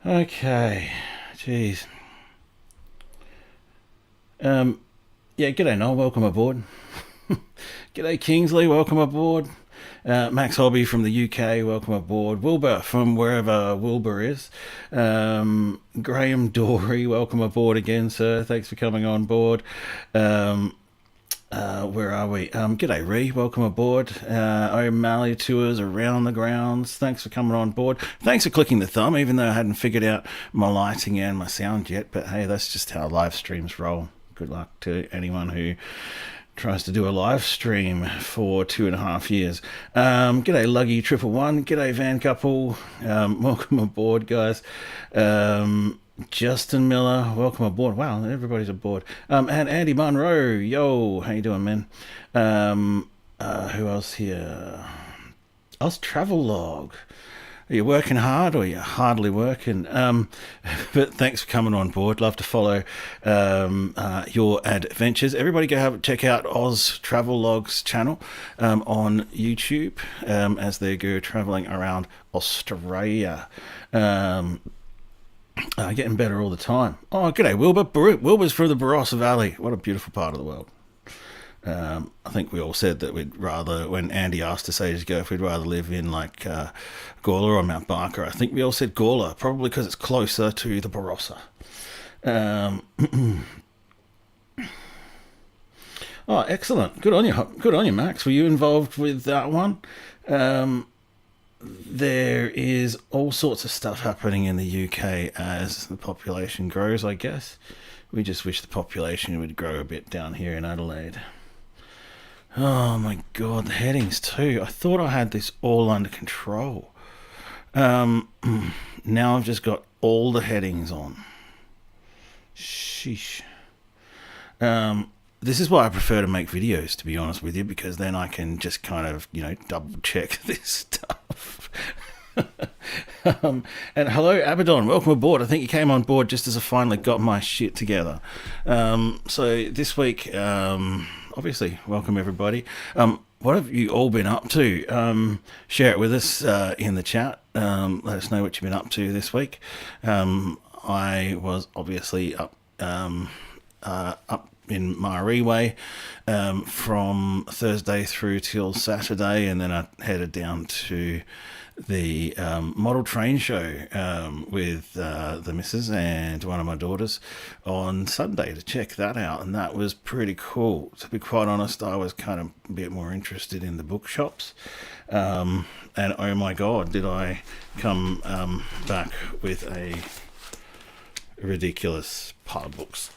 Okay, jeez. Yeah, g'day Noel, welcome aboard. G'day Kingsley, welcome aboard. Max Hobby from the UK, welcome aboard. Wilbur from wherever Wilbur is. Graham Dory, welcome aboard again, sir. Thanks for coming on board. Where are we? G'day Ree, welcome aboard. O'Malley Tours around the grounds. Thanks for coming on board. Thanks for clicking the thumb, even though I hadn't figured out my lighting and my sound yet. But hey, that's just how live streams roll. Good luck to anyone who tries to do a live stream for 2.5 years. G'day Luggy 111. G'day Van Couple. Welcome aboard, guys. Justin Miller, welcome aboard. Wow, everybody's aboard. And Andy Monroe, yo, how you doing, man? Who else here? Us Travel Log. Are you working hard or are you hardly working? But thanks for coming on board. Love to follow your adventures. Everybody go check out Oz Travel Logs channel on YouTube as they go traveling around Australia. Getting better all the time. Oh, g'day, Wilbur. Wilbur's from the Barossa Valley. What a beautiful part of the world. I think we all said that we'd rather, when Andy asked us ages ago if we'd rather live in like Gawler or Mount Barker, I think we all said Gawler, probably because it's closer to the Barossa. Oh, excellent. Good on you. Good on you, Max. Were you involved with that one? There is all sorts of stuff happening in the UK as the population grows, I guess. We just wish the population would grow a bit down here in Adelaide. Oh my god, the headings too. I thought I had this all under control. Now I've just got all the headings on. Sheesh. This is why I prefer to make videos, to be honest with you, because then I can just kind of, double check this stuff. And hello, Abaddon. Welcome aboard. I think you came on board just as I finally got my shit together. So this week, obviously, welcome everybody. What have you all been up to? Share it with us in the chat. Let us know what you've been up to this week. I was obviously up in Maree Way from Thursday through till Saturday, and then I headed down to the model train show with the missus and one of my daughters on Sunday to check that out, and that was pretty cool. To be quite honest, I was kind of a bit more interested in the bookshops, and oh my god, did I come back with a ridiculous pile of books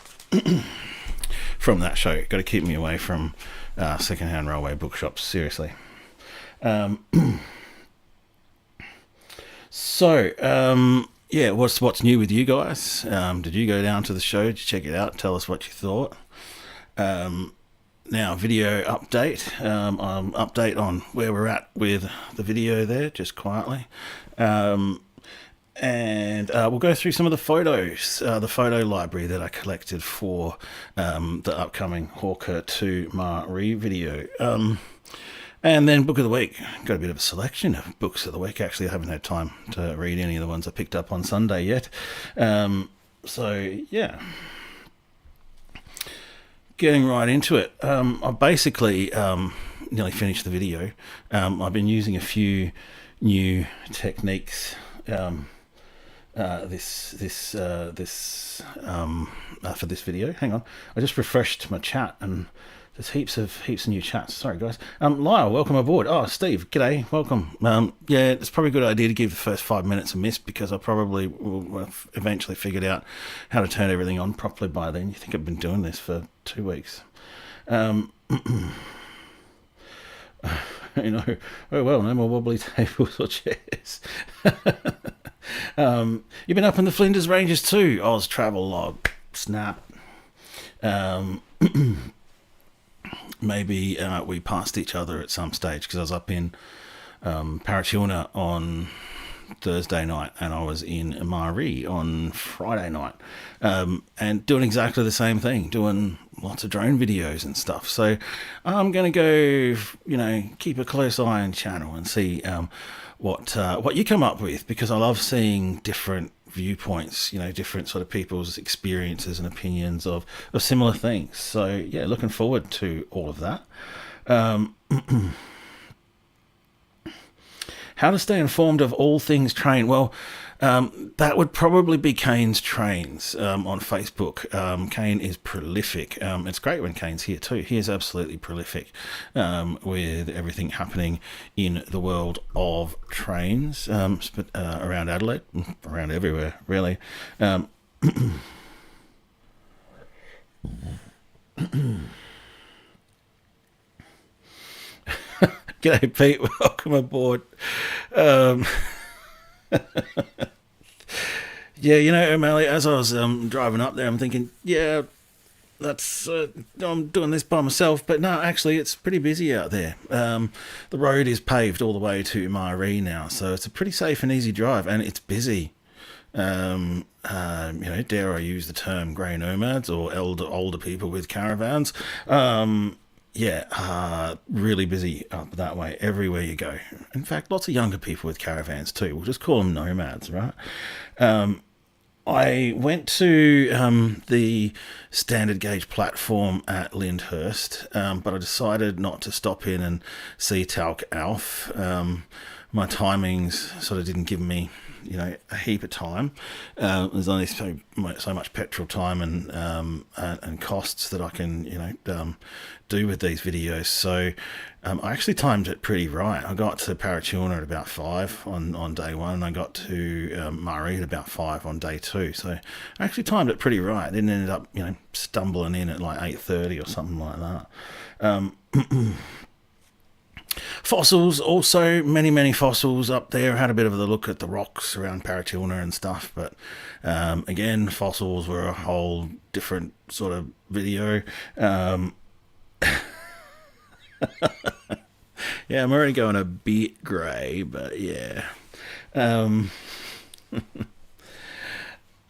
from that show. Got to keep me away from secondhand railway bookshops, seriously. So, yeah, what's new with you guys? Did you go down to the show? Did you check it out? Tell us what you thought. Now, video update. Update on where we're at with the video there, just quietly. And we'll go through some of the photos, the photo library that I collected for the upcoming Hawker to Maree video. And then book of the week. Got a bit of a selection of books of the week. Actually, I haven't had time to read any of the ones I picked up on Sunday yet. So, yeah. Getting right into it. I basically nearly finished the video. I've been using a few new techniques for this video. Hang on, I just refreshed my chat and there's heaps of new chats. Sorry guys. Lyle, welcome aboard. Oh, Steve, g'day, welcome. Yeah, it's probably a good idea to give the first 5 minutes a miss, because I probably will have eventually figured out how to turn everything on properly by then. You think I've been doing this for 2 weeks? Oh well, no more wobbly tables or chairs. You've been up in the Flinders Ranges too. Oz Travel Log. Snap. Maybe we passed each other at some stage, because I was up in Patrikios on Thursday night and I was in Maree on Friday night, and doing exactly the same thing, doing lots of drone videos and stuff. So I'm going to go, keep a close eye on channel and see what you come up with, because I love seeing different viewpoints, different sort of people's experiences and opinions of similar things. So yeah, looking forward to all of that. How to stay informed of all things train? Well, that would probably be Kane's Trains on Facebook. Kane is prolific. It's great when Kane's here too. He is absolutely prolific with everything happening in the world of trains, around Adelaide, around everywhere, really. G'day, Pete. Welcome aboard. Yeah, O'Malley, as I was driving up there, I'm thinking, yeah, that's I'm doing this by myself. But no, actually, it's pretty busy out there. The road is paved all the way to Myree now, so it's a pretty safe and easy drive, and it's busy. Dare I use the term grey nomads or older people with caravans? Really busy up that way everywhere you go. In fact, lots of younger people with caravans too. We'll just call them nomads, right? I went to the standard gauge platform at Lyndhurst, but I decided not to stop in and see Talc Alf. My timings sort of didn't give me a heap of time. There's only so much petrol time and costs that I can do with these videos. So I actually timed it pretty right. I got to Paratuna at about 5 on day 1, and I got to Murray at about 5 on day 2. So I actually timed it pretty right. I didn't end up stumbling in at like 8:30 or something like that. Fossils, also many fossils up there. I had a bit of a look at the rocks around Paratuna and stuff, but again, fossils were a whole different sort of video. Yeah, I'm already going a bit grey, but yeah.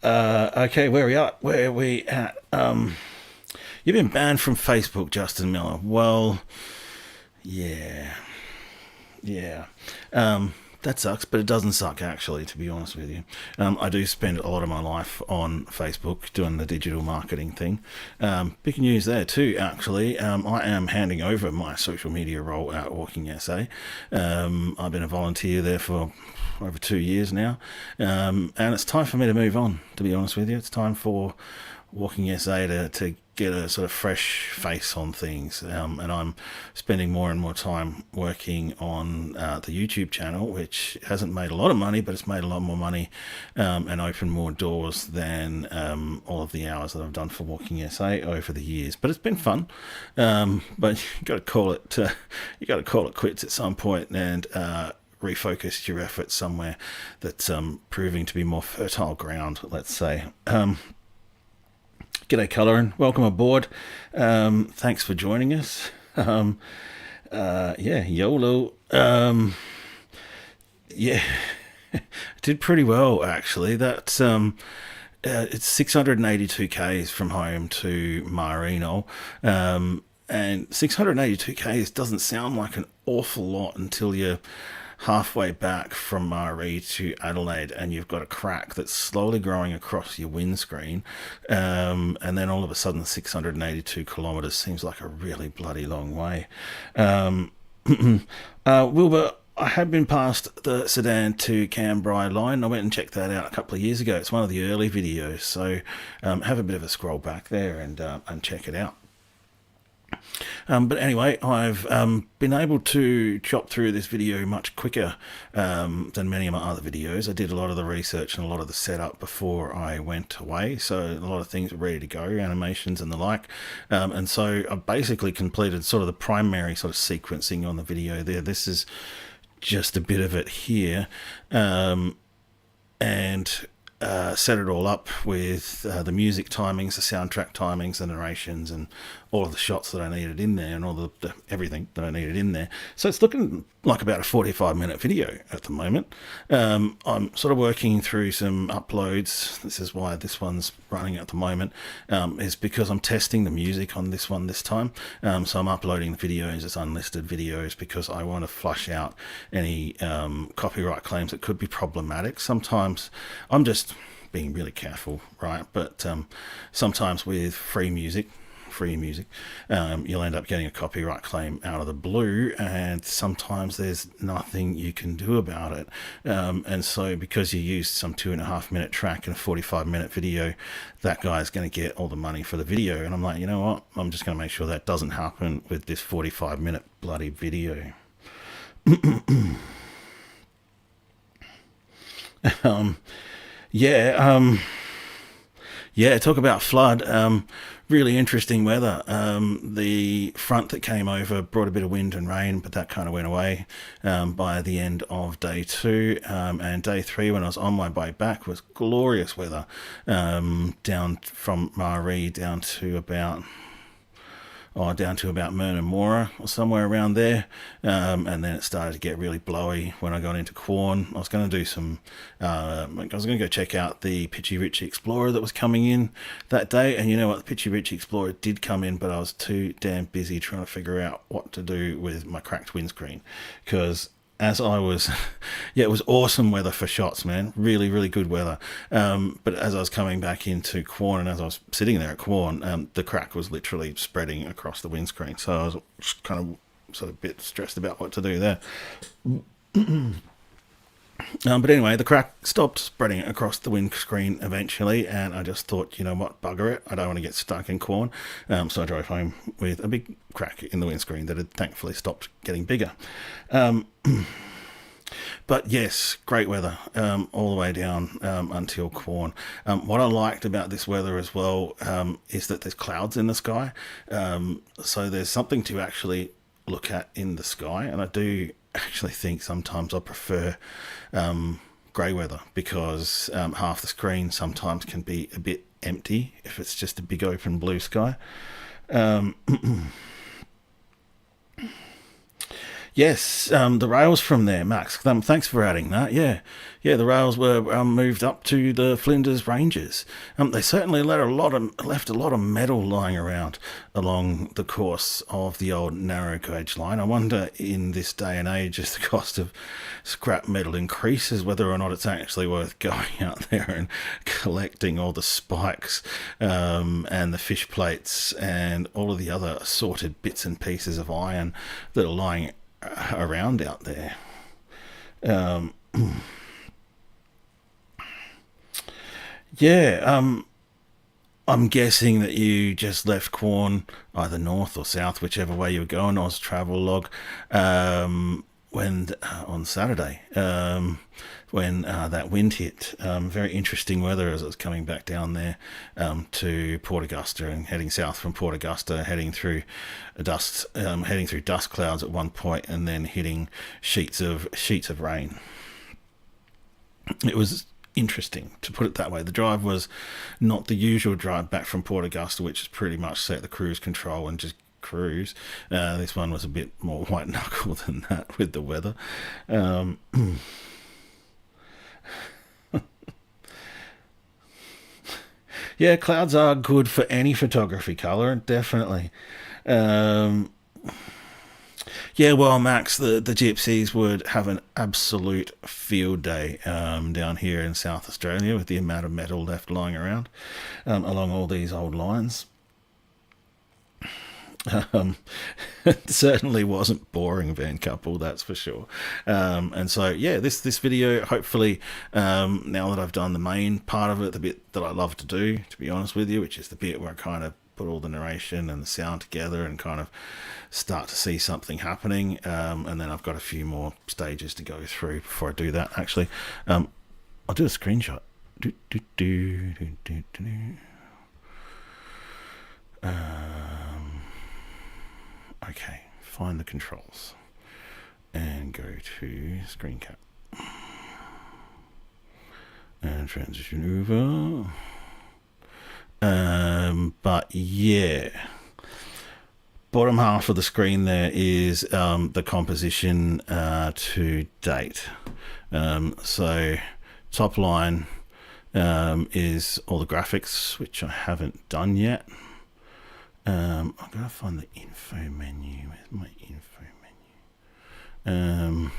Okay, where are we at? You've been banned from Facebook, Justin Miller. Well, yeah. That sucks, but it doesn't suck, actually, to be honest with you. I do spend a lot of my life on Facebook doing the digital marketing thing. Big news there too, actually. I am handing over my social media role at Walking SA. I've been a volunteer there for over 2 years now, and it's time for me to move on, to be honest with you. It's time for Walking SA to get a sort of fresh face on things, and I'm spending more and more time working on the YouTube channel, which hasn't made a lot of money, but it's made a lot more money and opened more doors than all of the hours that I've done for Walking SA over the years. But it's been fun, but you got to call it quits at some point and refocus your efforts somewhere that's proving to be more fertile ground, let's say. G'day, Colourin. Welcome aboard. Thanks for joining us. YOLO. Did pretty well, actually. That's it's 682 k's from home to Marino, and 682 k's doesn't sound like an awful lot until you're halfway back from Murray to Adelaide and you've got a crack that's slowly growing across your windscreen, and then all of a sudden 682 kilometres seems like a really bloody long way. Wilbur, I have been past the Sedan to Cambrai line. I went and checked that out a couple of years ago. It's one of the early videos, so have a bit of a scroll back there and check it out. But anyway, I've been able to chop through this video much quicker than many of my other videos. I did a lot of the research and a lot of the setup before I went away, so a lot of things were ready to go, animations and the like. And so I basically completed sort of the primary sort of sequencing on the video there. This is just a bit of it here, and set it all up with the music timings, the soundtrack timings, the narrations, and all of the shots that I needed in there and all the everything that I needed in there. So it's looking like about a 45-minute video at the moment. I'm sort of working through some uploads. This is why this one's running at the moment, is because I'm testing the music on this one this time. So I'm uploading the videos as unlisted videos because I want to flush out any copyright claims that could be problematic. Sometimes I'm just being really careful, right? But sometimes with free music, you'll end up getting a copyright claim out of the blue, and sometimes there's nothing you can do about it. And so because you used some 2.5-minute track in a 45-minute video, that guy's going to get all the money for the video. And I'm like, you know what? I'm just going to make sure that doesn't happen with this 45-minute bloody video. Talk about flood. Really interesting weather. The front that came over brought a bit of wind and rain, but that kind of went away by the end of day 2. And day 3, when I was on my way back, was glorious weather. Down from Maree down to about Mernamora or somewhere around there, and then it started to get really blowy when I got into Quorn. I was going to do some, I was going to go check out the Pitchy Richie Explorer that was coming in that day, and you know what, the Pitchy Richie Explorer did come in, but I was too damn busy trying to figure out what to do with my cracked windscreen, because as I was, it was awesome weather for shots, man. Really, really good weather. But as I was coming back into Quorn, and as I was sitting there at Quorn, the crack was literally spreading across the windscreen. So I was kind of sort of a bit stressed about what to do there. But anyway, the crack stopped spreading across the windscreen eventually, and I just thought, you know what, bugger it, I don't want to get stuck in Quorn. So I drove home with a big crack in the windscreen that had thankfully stopped getting bigger. But yes, great weather all the way down until Quorn. What I liked about this weather as well is that there's clouds in the sky. So there's something to actually look at in the sky, and I do actually think sometimes I prefer grey weather, because half the screen sometimes can be a bit empty if it's just a big open blue sky. Yes, the rails from there, Max. Thanks for adding that. Yeah, the rails were moved up to the Flinders Ranges. They certainly left a lot of metal lying around along the course of the old narrow gauge line. I wonder, in this day and age, as the cost of scrap metal increases, whether or not it's actually worth going out there and collecting all the spikes and the fish plates and all of the other assorted bits and pieces of iron that are lying around out there. I'm guessing that you just left Quorn either north or south, whichever way you were going. Oz Travel when on Saturday, when that wind hit. Very interesting weather as I was coming back down there to Port Augusta, and heading south from Port Augusta, heading through dust clouds at one point, and then hitting sheets of rain. It was interesting, to put it that way. The drive was not the usual drive back from Port Augusta, which is pretty much set the cruise control and just cruise. This one was a bit more white knuckle than that with the weather. Yeah, clouds are good for any photography color, definitely. Yeah, well, Max, the gypsies would have an absolute field day down here in South Australia with the amount of metal left lying around along all these old lines. It certainly wasn't boring, Van Couple, that's for sure. And so, yeah, this video, hopefully, now that I've done the main part of it, the bit that I love to do, to be honest with you, which is the bit where I kind of put all the narration and the sound together and kind of start to see something happening, and then I've got a few more stages to go through before I do that. Actually, I'll do a screenshot. Okay, find the controls and go to screen cap and transition over. But yeah, bottom half of the screen there is the composition to date. So top line is all the graphics, which I haven't done yet. I'm going to find the info menu. Where's my info menu?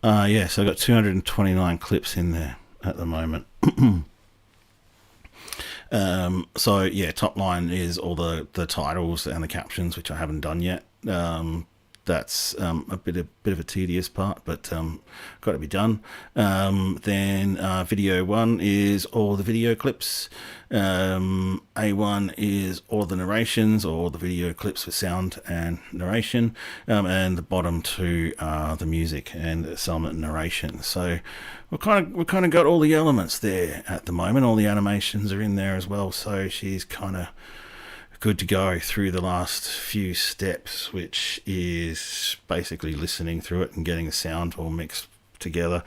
Yeah, so I've got 229 clips in there at the moment. So yeah, top line is all the titles and the captions, which I haven't done yet. That's a bit of a tedious part, but got to be done. Then video 1 is all the video clips. A1 is all the narrations, or the video clips with sound and narration, and the bottom 2 are the music and some narration. So we've kind of got all the elements there at the moment. All the animations are in there as well. So she's kind of good to go through the last few steps, which is basically listening through it and getting the sound all mixed together,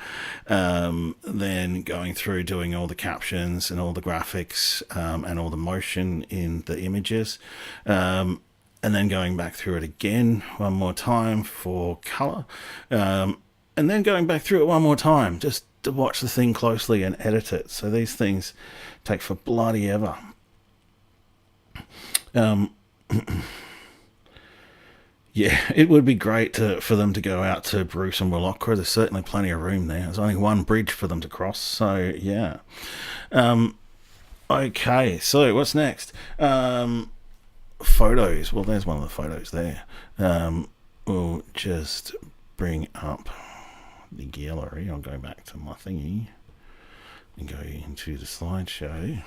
then going through doing all the captions and all the graphics and all the motion in the images, and then going back through it again one more time for color, and then going back through it one more time just to watch the thing closely and edit it. So these things take for bloody ever. Yeah, it would be great for them to go out to Bruce and Wallachra. There's certainly plenty of room there. There's only one bridge for them to cross, so yeah. Okay, so what's next? Photos. Well, there's one of the photos there. We'll just bring up the gallery. I'll go back to my thingy and go into the slideshow.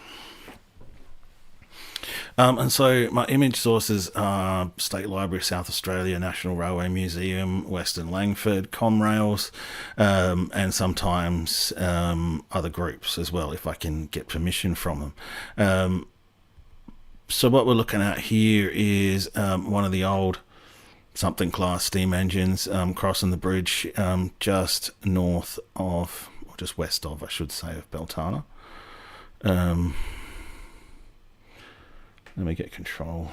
And so my image sources are State Library, South Australia, National Railway Museum, Western Langford, Comrails, and sometimes other groups as well, if I can get permission from them. So what we're looking at here is one of the old something class steam engines crossing the bridge just north of, or just west of, I should say, of Beltana. Let me get control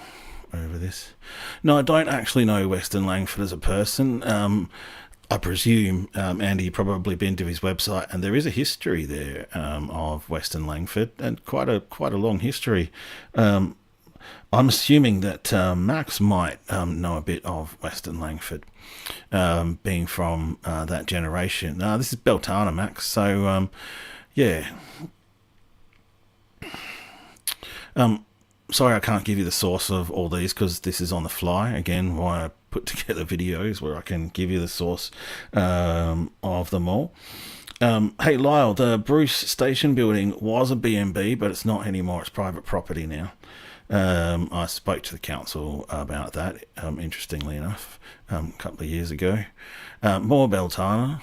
over this. No, I don't actually know Western Langford as a person. I presume, Andy, you've probably been to his website, and there is a history there of Western Langford, and quite a long history. I'm assuming that Max might know a bit of Western Langford, being from that generation. This is Beltana, Max, so yeah. Sorry I can't give you the source of all these because this is on the fly. Again, why I put together videos where I can give you the source of them all. Hey Lyle, the Bruce Station building was a B&B, but it's not anymore. It's private property now. I spoke to the council about that, interestingly enough, a couple of years ago. More Beltana.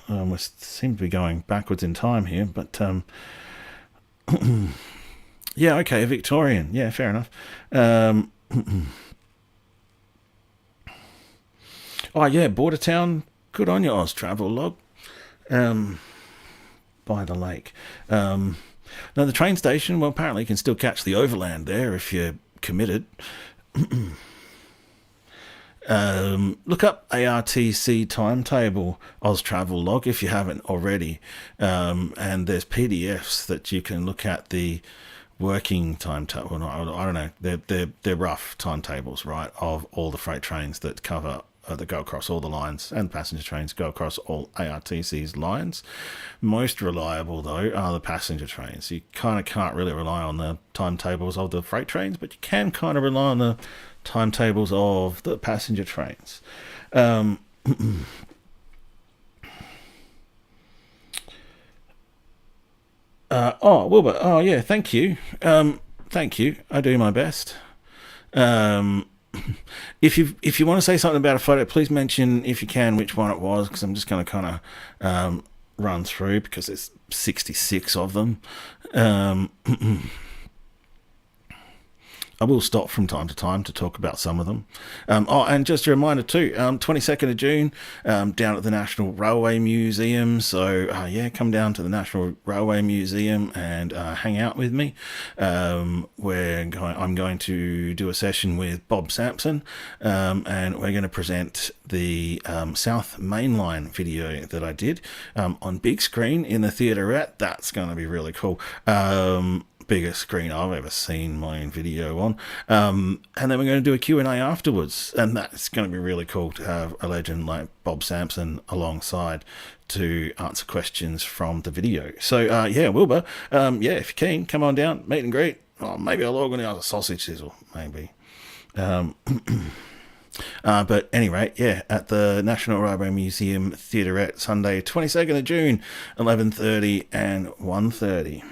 We seem to be going backwards in time here, but yeah, okay, Victorian. Yeah, fair enough. Oh yeah, Border Town. Good on you, Oz Travel Log. By the lake. Now the train station. Well, apparently you can still catch the overland there if you're committed. Look up ARTC timetable Oz Travel Log if you haven't already, and there's PDFs that you can look at the working timetable. I don't know. They're rough timetables, right, of all the freight trains that cover that go across all the lines, and passenger trains go across all ARTC's lines. Most reliable though are the passenger trains. You kind of can't really rely on the timetables of the freight trains, but you can kind of rely on the timetables of the passenger trains. Oh, Wilbur. Oh, yeah. Thank you. Thank you. I do my best. If you want to say something about a photo, please mention, if you can, which one it was, because I'm just going to kind of run through because there's 66 of them. I will stop from time to time to talk about some of them. And just a reminder too, 22nd of June, down at the National Railway Museum. So come down to the National Railway Museum and hang out with me. I'm going to do a session with Bob Sampson, and we're going to present the South Mainline video that I did on big screen in the theaterette. That's going to be really cool. Biggest screen I've ever seen my own video on. And then we're going to do a Q&A afterwards, and that's going to be really cool to have a legend like Bob Sampson alongside to answer questions from the video. So Wilbur, if you can, come on down, meet and greet. Oh, maybe I'll organise a sausage sizzle, maybe. But anyway, at the National Railway Museum Theaterette, Sunday 22nd of June, 11:30 and 1:30.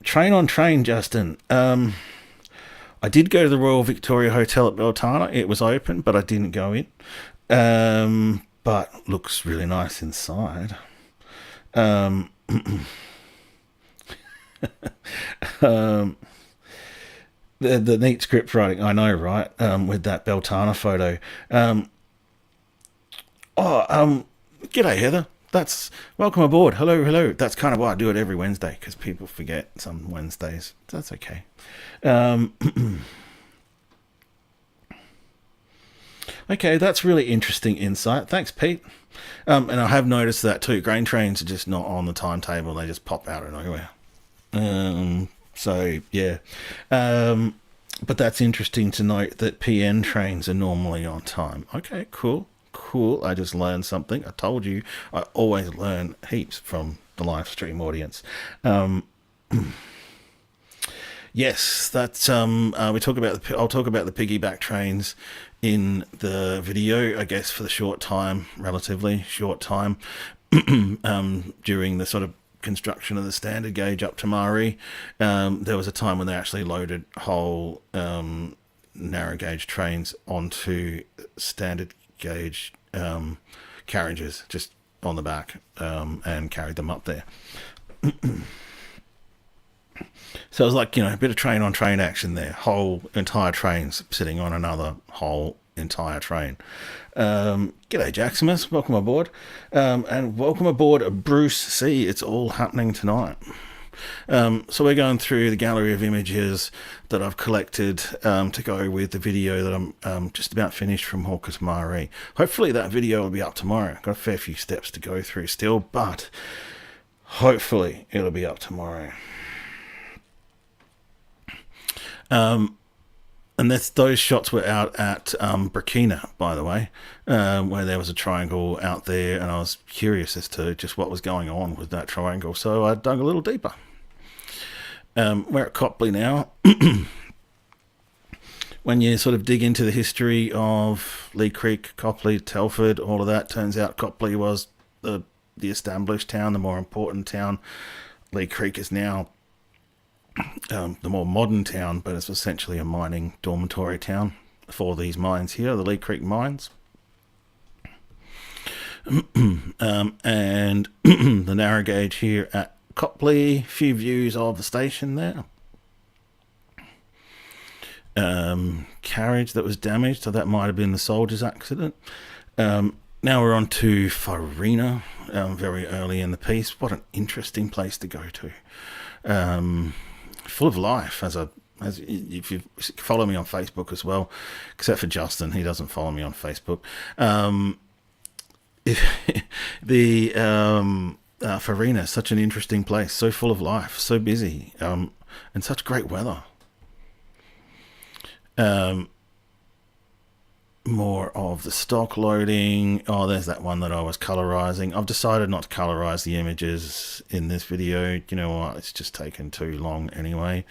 Train on train, Justin. I did go to the Royal Victoria Hotel at Beltana. It was open, but I didn't go in. But looks really nice inside. The neat script writing, I know, right? With that Beltana photo. G'day, Heather. That's welcome aboard. Hello. That's kind of why I do it every Wednesday, because people forget some Wednesdays. That's okay. Okay, that's really interesting insight. Thanks, Pete. And I have noticed that too. Grain trains are just not on the timetable. They just pop out of nowhere. But that's interesting to note that PN trains are normally on time. Okay, cool. I just learned something. I told you I always learn heaps from the live stream audience. Yes, that's I'll talk about the piggyback trains in the video, I guess, for the relatively short time during the sort of construction of the standard gauge up to Maree. There was a time when they actually loaded whole narrow gauge trains onto standard gauge carriages just on the back and carried them up there. So it was like, a bit of train on train action there. Whole entire trains sitting on another whole entire train. G'day, Jaximus. Welcome aboard. And welcome aboard, Bruce C. It's all happening tonight. So we're going through the gallery of images that I've collected to go with the video that I'm just about finished from Hawker to Maree. Hopefully that video will be up tomorrow. I've got a fair few steps to go through still, but hopefully it'll be up tomorrow. And those shots were out at Burkina, by the way, where there was a triangle out there, and I was curious as to just what was going on with that triangle, so I dug a little deeper. We're at Copley now. When you sort of dig into the history of Lee Creek, Copley, Telford, all of that, turns out Copley was the established town, the more important town. Lee Creek is now the more modern town, but it's essentially a mining dormitory town for these mines here, the Lee Creek mines. And the narrow gauge here at Copley, few views of the station there. Carriage that was damaged, so that might have been the soldier's accident. Now we're on to Farina, very early in the piece. What an interesting place to go to. Full of life, if you follow me on Facebook as well, except for Justin, he doesn't follow me on Facebook. Farina is such an interesting place, so full of life, so busy, and such great weather. More of the stock loading. Oh, there's that one that I was colorizing. I've decided not to colorize the images in this video. You know what? It's just taken too long anyway.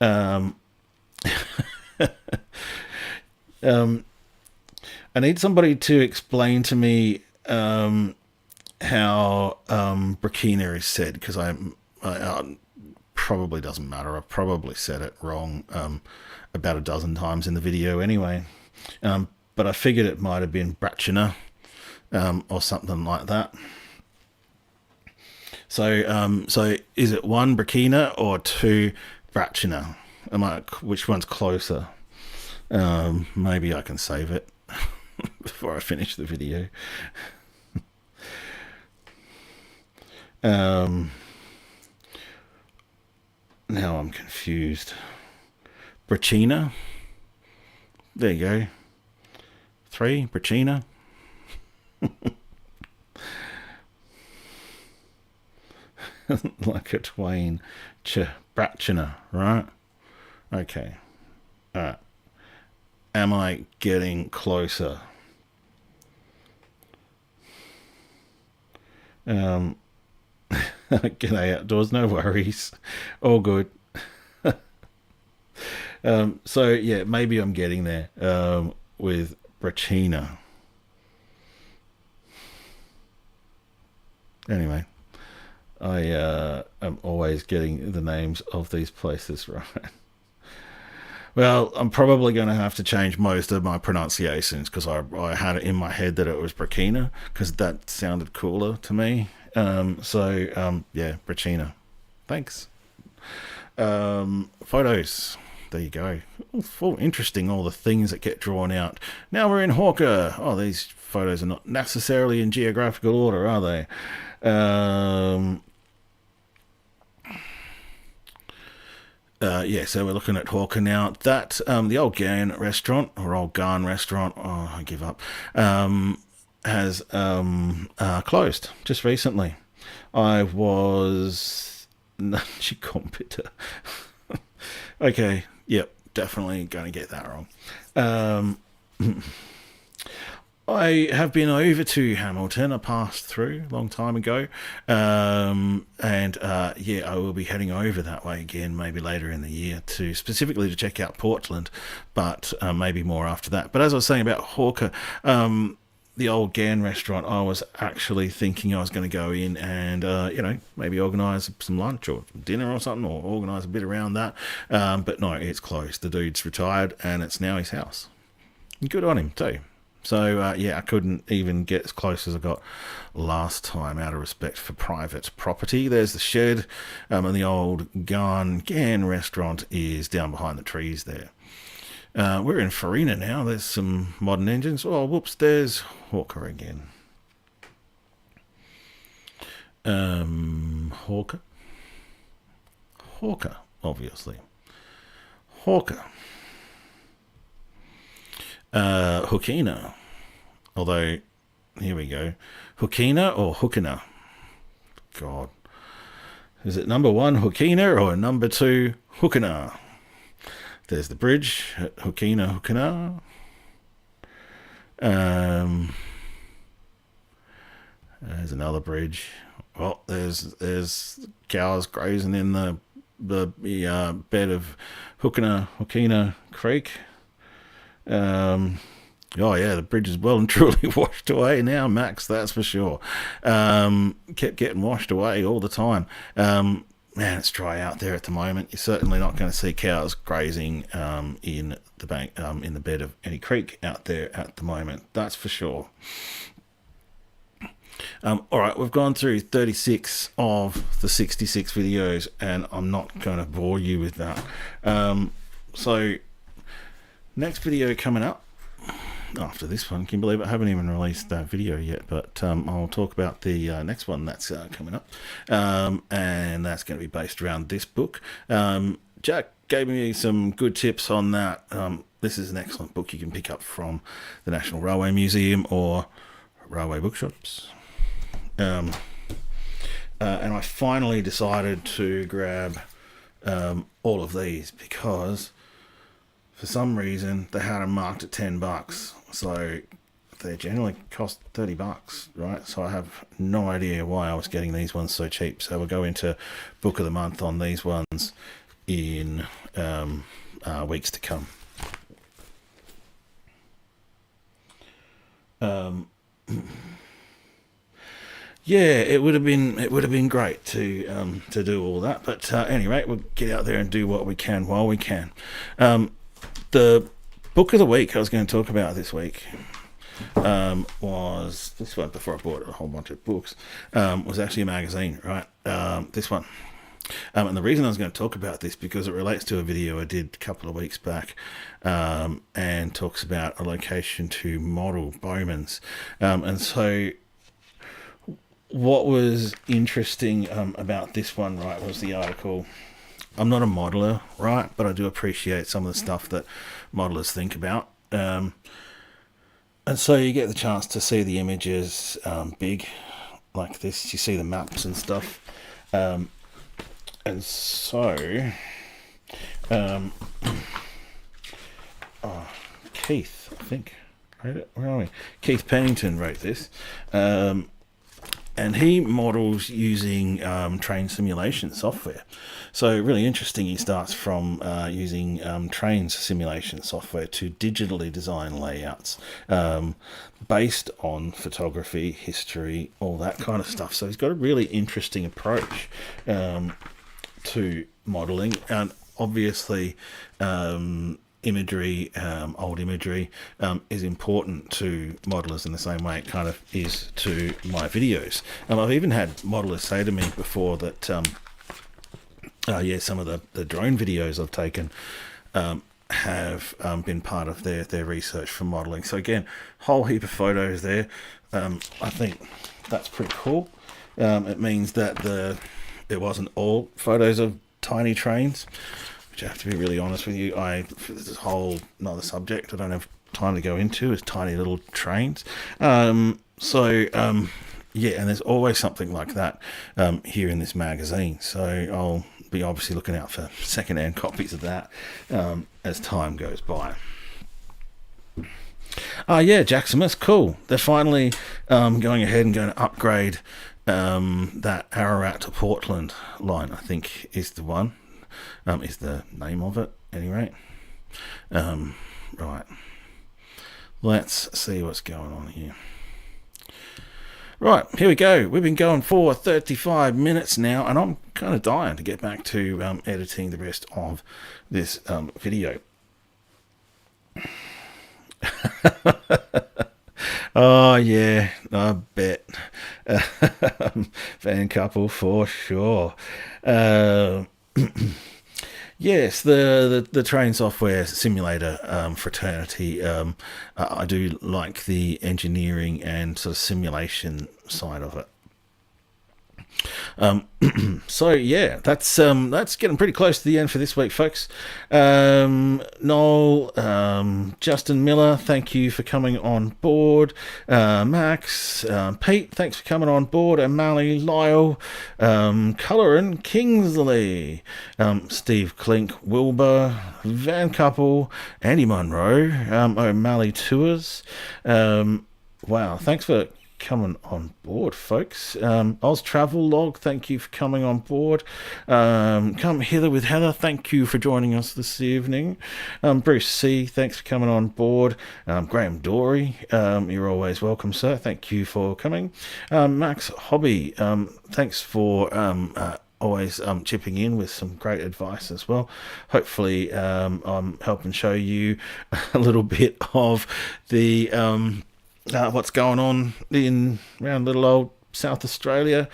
I need somebody to explain to me how Burkina is said, because I probably doesn't matter. I've probably said it wrong about a dozen times in the video anyway. But I figured it might have been Bratchina or something like that. So is it one Burkina or two Bratchina. Which one's closer? Maybe I can save it before I finish the video. Now I'm confused. Brachina. There you go. 3, Brachina. Like a twain. Brachina, right? Okay. Alright. Am I getting closer? G'day outdoors, no worries. All good. So yeah, maybe I'm getting there with Brachina. Anyway, I am always getting the names of these places right. Well, I'm probably going to have to change most of my pronunciations because I had it in my head that it was Brachina because that sounded cooler to me. Yeah, Brachina. Thanks. Photos. There you go. Oh, interesting, all the things that get drawn out. Now we're in Hawker. Oh, these photos are not necessarily in geographical order, are they? Yeah, so we're looking at Hawker now. That the old Garn restaurant, oh, I give up, has closed just recently. I was nudgy computer. Okay, yep, definitely going to get that wrong. I have been over to Hamilton. I passed through a long time ago. Yeah, I will be heading over that way again, maybe later in the year, specifically to check out Portland, but maybe more after that. But as I was saying about Hawker, the old Garn restaurant, I was actually thinking I was going to go in and, maybe organise some lunch or dinner or something, or organise a bit around that. But no, it's closed. The dude's retired and it's now his house. Good on him too. So, yeah, I couldn't even get as close as I got last time out of respect for private property. There's the shed, and the old Garn restaurant is down behind the trees there. We're in Farina now. There's some modern engines. Oh, whoops, there's Hawker again. Hawker, obviously. Hawker. Hookina. Although, here we go. Hookina or Hookina? God. Is it number 1 Hookina or number 2 Hookina? There's the bridge at Hookina. There's another bridge. Well, there's cows grazing in the bed of Hookina Creek. Oh yeah, the bridge is well and truly washed away now, Max, that's for sure. Kept getting washed away all the time. Man, it's dry out there at the moment. You're certainly not going to see cows grazing in the bank, in the bed of any creek out there at the moment. That's for sure. All right, we've gone through 36 of the 66 videos, and I'm not going to bore you with that. So, next video coming up after this one, can you believe it? I haven't even released that video yet, but I'll talk about the next one that's coming up, and that's going to be based around this book. Jack gave me some good tips on that. This is an excellent book you can pick up from the National Railway Museum or Railway Bookshops. And I finally decided to grab all of these because for some reason they had them marked at $10, so they generally cost $30, right? So I have no idea why I was getting these ones so cheap. So we'll go into Book of the Month on these ones in weeks to come. Yeah, it would have been great to do all that, but anyway, we'll get out there and do what we can while we can. The book of the week I was going to talk about this week was this one. Before I bought a whole bunch of books, was actually a magazine, right? This one, And the reason I was going to talk about this because it relates to a video I did a couple of weeks back, and talks about a location to model Bowmans. And so what was interesting about this one, right, was the article. I'm not a modeler, right, but I do appreciate some of the stuff that modelers think about. And so you get the chance to see the images big like this. You see the maps and stuff. And so, Keith, I think, wrote it. Where are we? Keith Pennington wrote this. And he models using train simulation software. So really interesting. He starts from using train simulation software to digitally design layouts based on photography, history, all that kind of stuff. So he's got a really interesting approach to modeling, and obviously imagery, old imagery, is important to modelers in the same way it kind of is to my videos. And I've even had modelers say to me before that, yeah, some of the drone videos I've taken have been part of their research for modeling. So again, whole heap of photos there. I think that's pretty cool. It means that it wasn't all photos of tiny trains, which I have to be really honest with you, this is a whole another subject I don't have time to go into, is tiny little trains. Yeah, and there's always something like that here in this magazine. So I'll be obviously looking out for second-hand copies of that as time goes by. Yeah, Jackson's cool. They're finally going ahead and going to upgrade that Ararat to Portland line, I think is the one. Is the name of it, anyway. Right. Let's see what's going on here. Right, here we go. We've been going for 35 minutes now, and I'm kind of dying to get back to editing the rest of this video. Oh, yeah, I bet. Fan couple for sure. Yes, the train software simulator fraternity. I do like the engineering and sort of simulation side of it. So yeah, that's getting pretty close to the end for this week, folks. Noel, Justin Miller, thank you for coming on board. Max, Pete, thanks for coming on board. O'Malley, Lyle, Cullerin, Kingsley, Steve Klink, Wilbur, Van Couple, Andy Munro, O'Malley Tours. Wow, thanks for coming on board, folks. Oz Travel Log, thank you for coming on board. Come Hither with Heather, thank you for joining us this evening. Bruce C, thanks for coming on board. Graham Dory, you're always welcome, sir. Thank you for coming. Max Hobby, thanks for always chipping in with some great advice as well. Hopefully I'm helping show you a little bit of the what's going on around little old South Australia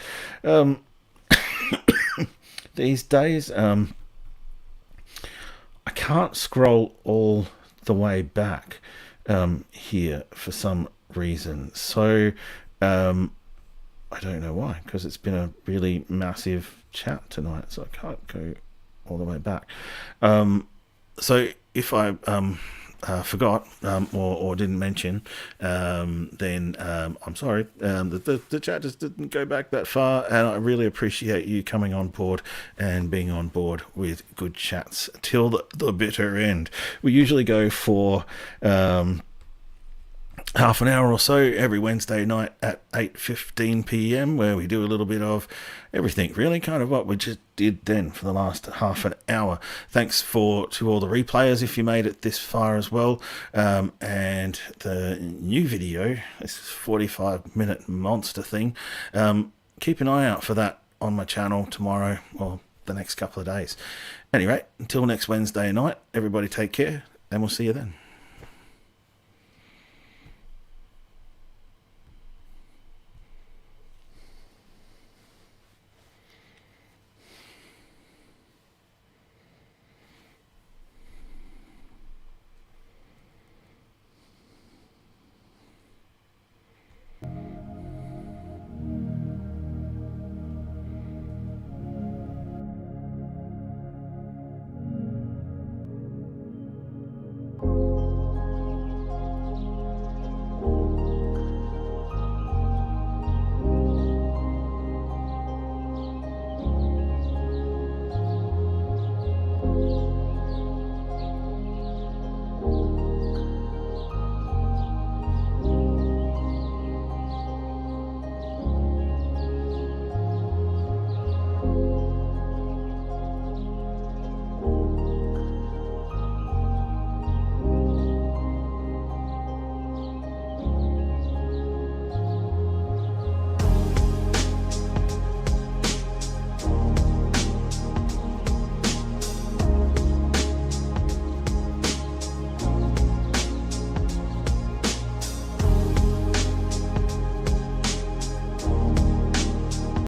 these days. I can't scroll all the way back here for some reason, so I don't know why, because it's been a really massive chat tonight, so I can't go all the way back. So if I forgot or didn't mention, then I'm sorry. The chat just didn't go back that far, and I really appreciate you coming on board and being on board with good chats till the bitter end. We usually go for half an hour or so every Wednesday night at 8:15 p.m, where we do a little bit of everything, really, kind of what we just did then for the last half an hour. Thanks to all the replayers if you made it this far as well. And the new video, this 45-minute monster thing, keep an eye out for that on my channel tomorrow or the next couple of days. Anyway, until next Wednesday night, everybody take care, and we'll see you then.